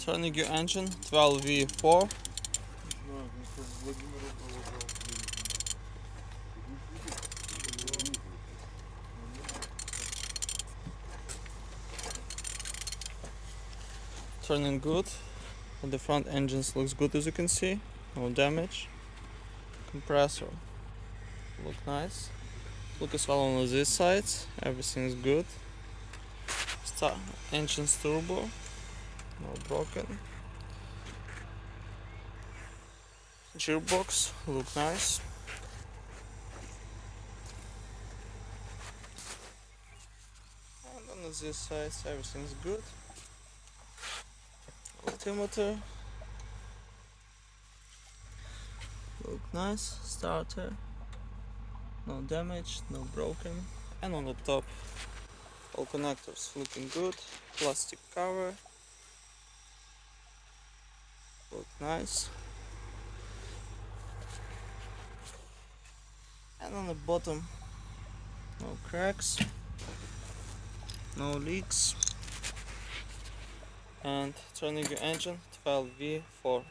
Turning your engine 12V4. Turning good. The front engines looks good, as you can see, no damage. Compressor look nice. Look as well on this side, everything is good. Start engine's turbo, no broken. Gearbox look nice. And on this side everything is good. Altimeter look nice. Starter no damage, no broken. And on the top all connectors looking good. Plastic cover look nice. And on the bottom no cracks, no leaks. And turning your engine 12V4.